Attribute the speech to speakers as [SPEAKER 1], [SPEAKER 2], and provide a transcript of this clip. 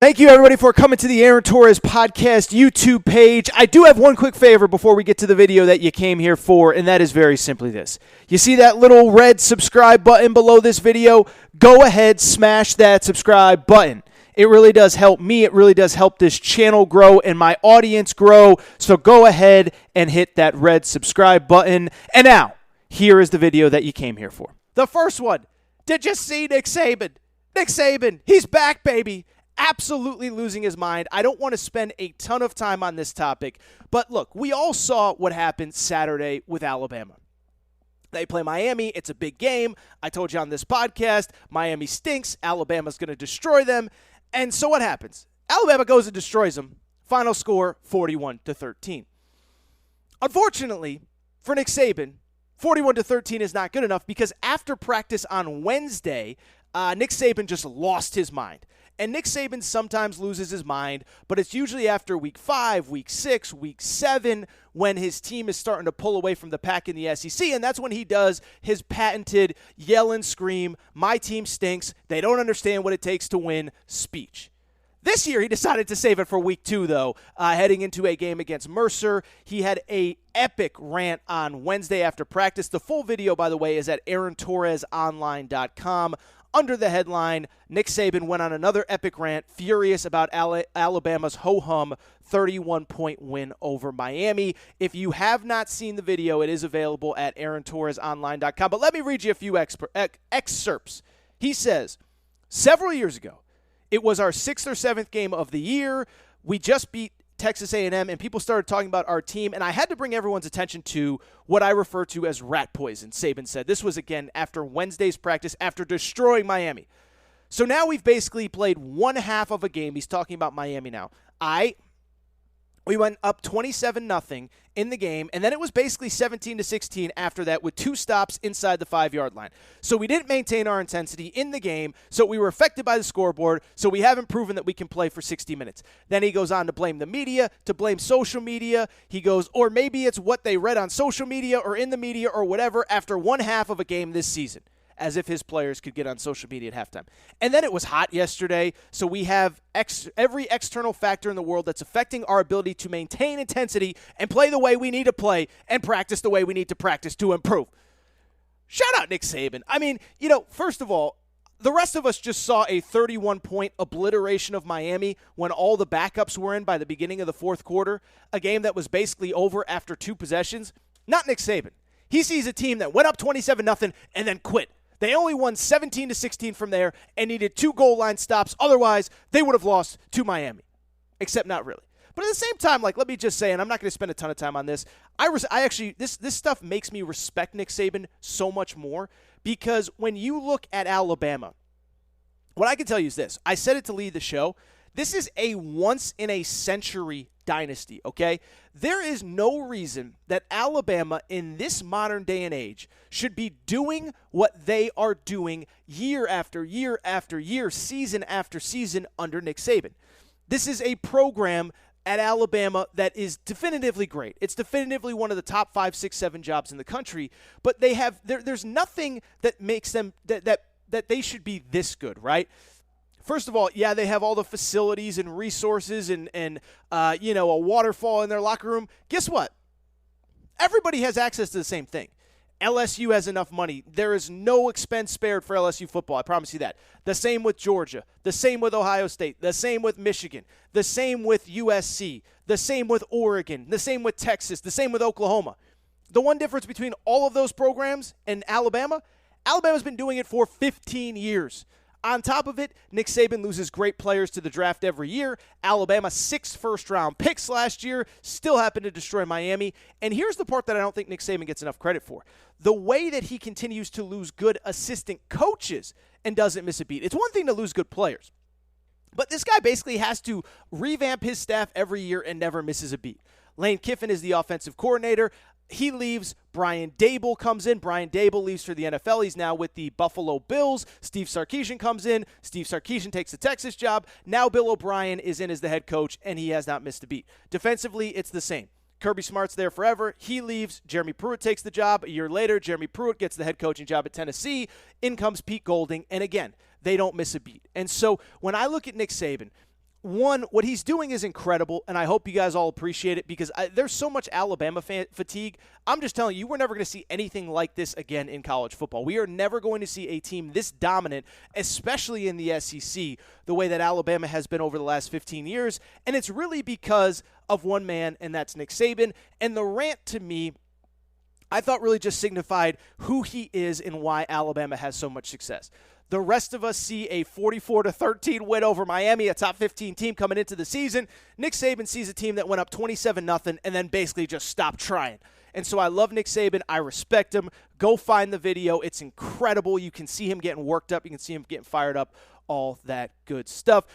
[SPEAKER 1] Thank you, everybody, for coming to the Aaron Torres Podcast YouTube page. I do have one quick favor before we get to the video that you came here for, and that is very simply this. You see that little red subscribe button below this video? Go ahead, smash that subscribe button. It really does help me. It really does help this channel grow and my audience grow. So go ahead and hit that red subscribe button. And now, here is the video that you came here for. The first one. Did you see Nick Saban? Nick Saban, he's back, baby. Absolutely losing his mind. I don't want to spend a ton of time on this topic, but look, we all saw what happened Saturday with Alabama. They play Miami. It's a big game. I told you on this podcast, Miami stinks. Alabama's going to destroy them. And so what happens? Alabama goes and destroys them. Final score, 41-13. Unfortunately, for Nick Saban, 41-13 is not good enough because after practice on Wednesday, Nick Saban just lost his mind. And Nick Saban sometimes loses his mind, but it's usually after week 5, week 6, week 7 when his team is starting to pull away from the pack in the SEC, and that's when he does his patented yell and scream, my team stinks, they don't understand what it takes to win speech. This year, he decided to save it for week 2, though, heading into a game against Mercer. He had an epic rant on Wednesday after practice. The full video, by the way, is at AaronTorresOnline.com. Under the headline, Nick Saban went on another epic rant, furious about Alabama's ho-hum 31-point win over Miami. If you have not seen the video, it is available at AaronTorresOnline.com. But let me read you a few excerpts. He says, several years ago, it was our 6th or 7th game of the year. We just beat Texas A&M, and people started talking about our team, and I had to bring everyone's attention to what I refer to as rat poison, Saban said. This was, again, after Wednesday's practice, after destroying Miami. So now we've basically played one half of a game. He's talking about Miami now. We went up 27-0 in the game, and then it was basically 17-16 after that with 2 stops inside the 5-yard line. So we didn't maintain our intensity in the game, so we were affected by the scoreboard, so we haven't proven that we can play for 60 minutes. Then he goes on to blame the media, to blame social media. He goes, or maybe it's what they read on social media or in the media or whatever after one half of a game this season, as if his players could get on social media at halftime. And then it was hot yesterday, so we have every external factor in the world that's affecting our ability to maintain intensity and play the way we need to play and practice the way we need to practice to improve. Shout out Nick Saban. I mean, first of all, the rest of us just saw a 31-point obliteration of Miami when all the backups were in by the beginning of the fourth quarter, a game that was basically over after 2 possessions. Not Nick Saban. He sees a team that went up 27-0 and then quit. They only won 17-16 from there and needed 2 goal line stops. Otherwise, they would have lost to Miami. Except not really. But at the same time, let me just say, and I'm not going to spend a ton of time on this, I actually, this stuff makes me respect Nick Saban so much more because when you look at Alabama, what I can tell you is this. I said it to lead the show. This is a once-in-a-century dynasty, okay? There is no reason that Alabama in this modern day and age should be doing what they are doing year after year after year, season after season under Nick Saban. This is a program at Alabama that is definitively great. It's definitively one of the top 5, 6, 7 jobs in the country, but they have there's nothing that makes them that they should be this good, right? First of all, yeah, they have all the facilities and resources and a waterfall in their locker room. Guess what? Everybody has access to the same thing. LSU has enough money. There is no expense spared for LSU football. I promise you that. The same with Georgia. The same with Ohio State. The same with Michigan. The same with USC. The same with Oregon. The same with Texas. The same with Oklahoma. The one difference between all of those programs and Alabama's been doing it for 15 years. On top of it, Nick Saban loses great players to the draft every year. Alabama 6 first-round picks last year, still happened to destroy Miami. And here's the part that I don't think Nick Saban gets enough credit for. The way that he continues to lose good assistant coaches and doesn't miss a beat. It's one thing to lose good players, but this guy basically has to revamp his staff every year and never misses a beat. Lane Kiffin is the offensive coordinator. He leaves. Brian Dable comes in. Brian Dable leaves for the NFL. He's now with the Buffalo Bills. Steve Sarkisian comes in. Steve Sarkisian takes the Texas job. Now Bill O'Brien is in as the head coach, and he has not missed a beat. Defensively, it's the same. Kirby Smart's there forever. He leaves. Jeremy Pruitt takes the job. A year later, Jeremy Pruitt gets the head coaching job at Tennessee. In comes Pete Golding. And again, they don't miss a beat. And so when I look at Nick Saban, one, what he's doing is incredible, and I hope you guys all appreciate it because there's so much Alabama fatigue. I'm just telling you, we're never going to see anything like this again in college football. We are never going to see a team this dominant, especially in the SEC, the way that Alabama has been over the last 15 years, and it's really because of one man, and that's Nick Saban. And the rant, to me, I thought really just signified who he is and why Alabama has so much success. The rest of us see a 44-13 win over Miami, a top 15 team coming into the season. Nick Saban sees a team that went up 27-0 and then basically just stopped trying. And so I love Nick Saban. I respect him. Go find the video. It's incredible. You can see him getting worked up. You can see him getting fired up. All that good stuff.